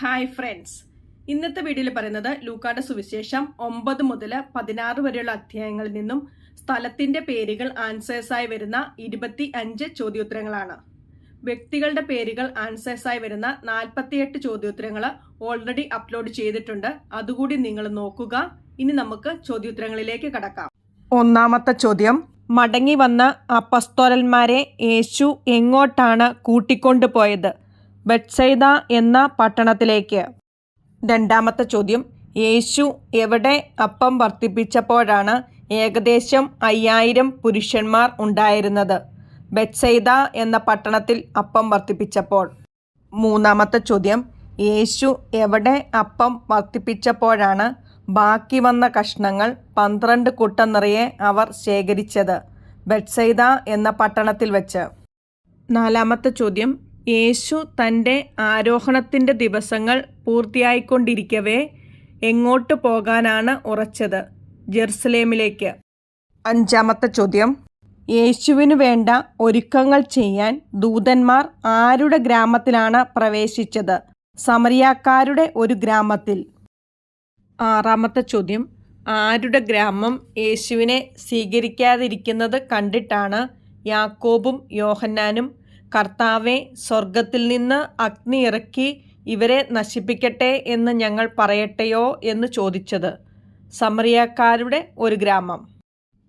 Hi friends, ഇന്നത്തെ വീഡിയോയിൽ പറയുന്നത് ലൂക്കായുടെ സുവിശേഷം 9 മുതൽ 16 വരെയുള്ള അധ്യായങ്ങളിൽ നിന്നും സ്ഥലത്തിന്റെ പേരുകൾ ആൻസേഴ്സായി വരുന്ന 25 ചോദ്യോത്തരങ്ങളാണ്. വ്യക്തികളുടെ പേരുകൾ ആൻസേഴ്സായി വരുന്ന 48 ചോദ്യോത്തരങ്ങൾ ഓൾറെഡി അപ്ലോഡ് ചെയ്തിട്ടുണ്ട്. അതുകൂടി നിങ്ങൾ നോക്കുക. ഇനി നമുക്ക് ചോദ്യോത്തരങ്ങളിലേക്ക് കടക്കാം. ഒന്നാമത്തെ ചോദ്യം, മടങ്ങി വന്ന അപ്പസ്തോലന്മാരെ യേശു എങ്ങോട്ടാണ് കൂട്ടിക്കൊണ്ടുപോയത്? ബെത്സൈദ എന്ന പട്ടണത്തിലേക്ക്. രണ്ടാമത്തെ ചോദ്യം, യേശു എവിടെ അപ്പം വർദ്ധിപ്പിച്ചപ്പോഴാണ് ഏകദേശം 5000 പുരുഷന്മാർ ഉണ്ടായിരുന്നത്? ബെത്സൈദ എന്ന പട്ടണത്തിൽ അപ്പം വർദ്ധിപ്പിച്ചപ്പോൾ. മൂന്നാമത്തെ ചോദ്യം, യേശു എവിടെ അപ്പം വർദ്ധിപ്പിച്ചപ്പോഴാണ് ബാക്കി വന്ന കഷ്ണങ്ങൾ 12 കുട്ടം നിറയെ അവർ ശേഖരിച്ചത്? ബെത്സൈദ എന്ന പട്ടണത്തിൽ വെച്ച്. നാലാമത്തെ ചോദ്യം, യേശു തൻ്റെ ആരോഹണത്തിൻ്റെ ദിവസങ്ങൾ പൂർത്തിയായിക്കൊണ്ടിരിക്കവേ എങ്ങോട്ട് പോകാനാണ് ഉറച്ചത്? ജെറുസലേമിലേക്ക്. അഞ്ചാമത്തെ ചോദ്യം, യേശുവിനു വേണ്ട ഒരുക്കങ്ങൾ ചെയ്യാൻ ദൂതന്മാർ ആരുടെ ഗ്രാമത്തിലാണ് പ്രവേശിച്ചത്? സമറിയാക്കാരുടെ ഒരു ഗ്രാമത്തിൽ. ആറാമത്തെ ചോദ്യം, ആരുടെ ഗ്രാമം യേശുവിനെ സ്വീകരിക്കാതിരിക്കുന്നത് കണ്ടിട്ടാണ് യാക്കോബും യോഹന്നാനും കർത്താവെ, സ്വർഗത്തിൽ നിന്ന് അഗ്നി ഇറക്കി ഇവരെ നശിപ്പിക്കട്ടെ എന്ന് ഞങ്ങൾ പറയട്ടെയോ എന്ന് ചോദിച്ചത്? സമറിയാക്കാരുടെ ഒരു ഗ്രാമം.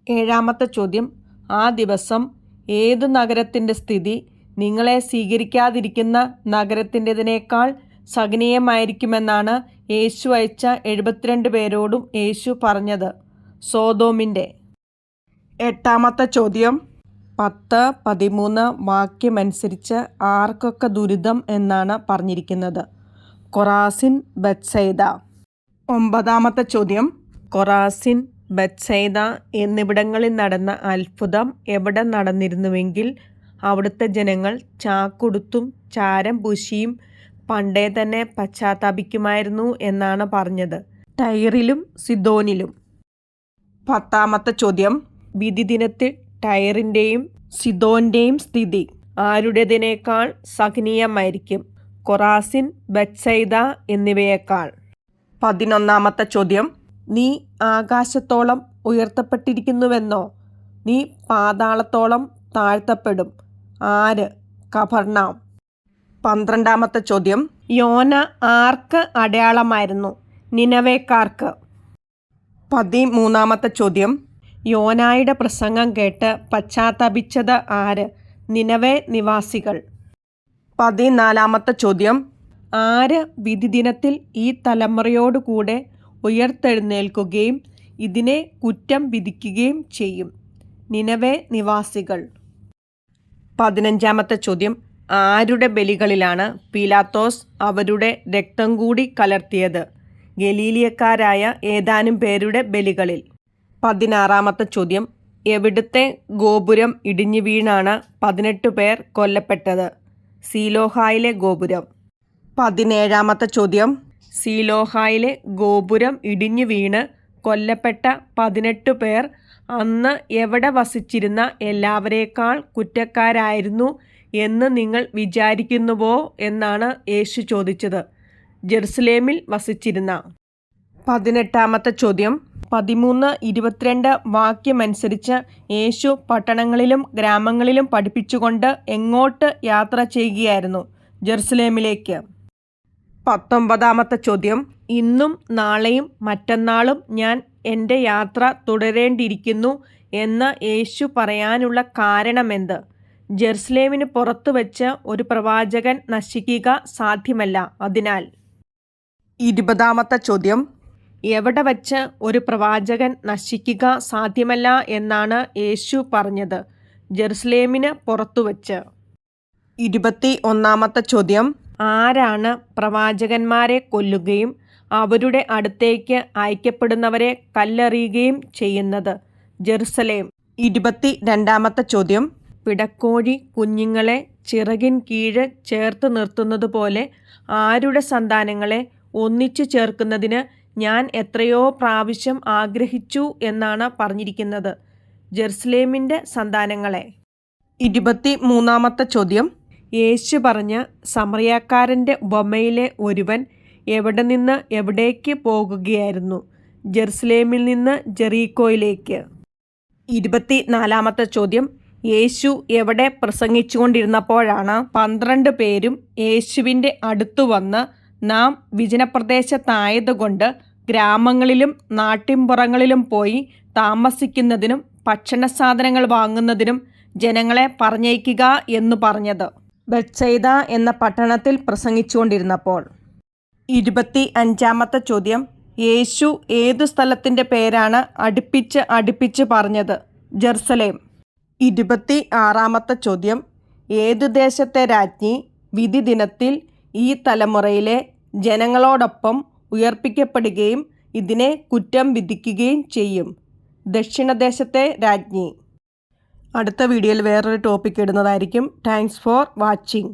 ഏഴാമത്തെ ചോദ്യം, ആ ദിവസം ഏതു നഗരത്തിൻ്റെ സ്ഥിതി നിങ്ങളെ സ്വീകരിക്കാതിരിക്കുന്ന നഗരത്തിൻ്റെതിനേക്കാൾ സഹനീയമായിരിക്കുമെന്നാണ് യേശു അയച്ച 72 പേരോടും യേശു പറഞ്ഞത്? സോദോമിൻ്റെ. എട്ടാമത്തെ ചോദ്യം, 10-13 വാക്യമനുസരിച്ച് ആർക്കൊക്കെ ദുരിതം എന്നാണ് പറഞ്ഞിരിക്കുന്നത്? Chorazin, Bethsaida. ഒമ്പതാമത്തെ ചോദ്യം, കൊറാസിൻ, ബെത്സൈദ എന്നിവിടങ്ങളിൽ നടന്ന അത്ഭുതം എവിടെ നടന്നിരുന്നുവെങ്കിൽ അവിടുത്തെ ജനങ്ങൾ ചാക്കുടുത്തും ചാരം പൂശിയും പണ്ടേ തന്നെ പശ്ചാത്താപിക്കുമായിരുന്നു എന്നാണ് പറഞ്ഞത്? ടൈറിലും സിദോനിലും. പത്താമത്തെ ചോദ്യം, വിധി ദിനത്തിൽ ടൈറിൻ്റെയും സിദോൻ്റെയും സ്ഥിതി ആരുടേതിനേക്കാൾ സഹനീയമായിരിക്കും? കൊറാസിൻ, ബെത്സൈദ എന്നിവയേക്കാൾ. 11ാമത്തെ ചോദ്യം, നീ ആകാശത്തോളം ഉയർത്തപ്പെട്ടിരിക്കുന്നുവെന്നോ? നീ പാതാളത്തോളം താഴ്ത്തപ്പെടും. ആര്? കഫർനാം. 12ാമത്തെ ചോദ്യം, യോന ആർക്ക് അടയാളമായിരുന്നു? നിനവേക്കാർക്ക്. 13ാമത്തെ ചോദ്യം, യോനായുടെ പ്രസംഗം കേട്ട് പശ്ചാത്തപിച്ചത് ആര്? നിനവേ നിവാസികൾ. 14ാമത്തെ ചോദ്യം, ആര് വിധി ദിനത്തിൽ ഈ തലമുറയോടുകൂടെ ഉയർത്തെഴുന്നേൽക്കുകയും ഇതിനെ കുറ്റം വിധിക്കുകയും ചെയ്യും? നിനവേ നിവാസികൾ. 15ാമത്തെ ചോദ്യം, ആരുടെ ബലികളിലാണ് പീലാത്തോസ് അവരുടെ രക്തം കൂടി കലർത്തിയത്? ഗലീലിയക്കാരായ ഏതാനും പേരുടെ ബലികളിൽ. 16ാമത്തെ ചോദ്യം, എവിടുത്തെ ഗോപുരം ഇടിഞ്ഞു വീണാണ് 18 പേർ കൊല്ലപ്പെട്ടത്? സീലോഹായിലെ ഗോപുരം. 17ാമത്തെ ചോദ്യം, സീലോഹായിലെ ഗോപുരം ഇടിഞ്ഞു വീണ് കൊല്ലപ്പെട്ട 18 പേർ അന്ന് എവിടെ വസിച്ചിരുന്ന എല്ലാവരേക്കാൾ കുറ്റക്കാരായിരുന്നു എന്ന് നിങ്ങൾ വിചാരിക്കുന്നുവോ എന്നാണ് യേശു ചോദിച്ചത്? ജെറുസലേമിൽ വസിച്ചിരുന്ന. 18ാമത്തെ ചോദ്യം, 13-22 വാക്യമനുസരിച്ച് യേശു പട്ടണങ്ങളിലും ഗ്രാമങ്ങളിലും പഠിപ്പിച്ചുകൊണ്ട് എങ്ങോട്ട് യാത്ര ചെയ്യുകയായിരുന്നു? ജെറുസലേമിലേക്ക്. 19ാമത്തെ ചോദ്യം, ഇന്നും നാളെയും മറ്റന്നാളും ഞാൻ എൻ്റെ യാത്ര തുടരേണ്ടിയിരിക്കുന്നു എന്ന് യേശു പറയാനുള്ള കാരണമെന്ത്? ജെറുസലേമിന് പുറത്തു വെച്ച് ഒരു പ്രവാചകൻ നശിക്കുക സാധ്യമല്ല, അതിനാൽ. 20ാമത്തെ ചോദ്യം, എവിടെ വച്ച് ഒരു പ്രവാചകൻ നശിക്കുക സാധ്യമല്ല എന്നാണ് യേശു പറഞ്ഞത്? ജെറുസലേമിന് പുറത്തുവച്ച്. 21ാമത്തെ ചോദ്യം, ആരാണ് പ്രവാചകന്മാരെ കൊല്ലുകയും അവരുടെ അടുത്തേക്ക് അയക്കപ്പെടുന്നവരെ കല്ലെറിയുകയും ചെയ്യുന്നത്? ജെറുസലേം. 22ാമത്തെ ചോദ്യം, പിടക്കോഴി കുഞ്ഞുങ്ങളെ ചിറകിൻ കീഴ് ചേർത്ത് നിർത്തുന്നത് പോലെ ആരുടെ സന്താനങ്ങളെ ഒന്നിച്ചു ചേർക്കുന്നതിന് ഞാൻ എത്രയോ പ്രാവശ്യം ആഗ്രഹിച്ചു എന്നാണ് പറഞ്ഞിരിക്കുന്നത്? ജെറുസലേമിൻ്റെ സന്താനങ്ങളെ. 23ാമത്തെ ചോദ്യം, യേശു പറഞ്ഞ സമറിയാക്കാരൻ്റെ ഉപമയിലെ ഒരുവൻ എവിടെ നിന്ന് എവിടേക്ക് പോകുകയായിരുന്നു? ജെറുസലേമിൽ നിന്ന് ജെറീക്കോയിലേക്ക്. 24 ചോദ്യം. യേശു എവിടെ പ്രസംഗിച്ചുകൊണ്ടിരുന്നപ്പോഴാണ് 12 പേരും യേശുവിൻ്റെ അടുത്തു വന്ന്, നാം വിജനപ്രദേശത്തായതുകൊണ്ട് ഗ്രാമങ്ങളിലും നാട്ടിൻപുറങ്ങളിലും പോയി താമസിക്കുന്നതിനും ഭക്ഷണസാധനങ്ങൾ വാങ്ങുന്നതിനും ജനങ്ങളെ പറഞ്ഞയക്കുക എന്നു പറഞ്ഞത്? ബെത്സയിദ എന്ന പട്ടണത്തിൽ പ്രസംഗിച്ചുകൊണ്ടിരുന്നപ്പോൾ. 25 ചോദ്യം. യേശു ഏതു സ്ഥലത്തിൻ്റെ പേരാണ് അടുപ്പിച്ച് പറഞ്ഞത്? ജെറുസലേം. 26 ചോദ്യം. ഏതു ദേശത്തെ രാജ്ഞി വിധി ദിനത്തിൽ ഈ തലമുറയിലെ ജനങ്ങളോടൊപ്പം ഉയർപ്പിക്കപ്പെടുകയും ഇതിനെ കുറ്റം വിധിക്കുകയും ചെയ്യും? ദക്ഷിണദേശത്തെ രാജ്ഞി. അടുത്ത വീഡിയോയിൽ വേറൊരു ടോപ്പിക് ഇടുന്നതായിരിക്കും. Thanks for watching.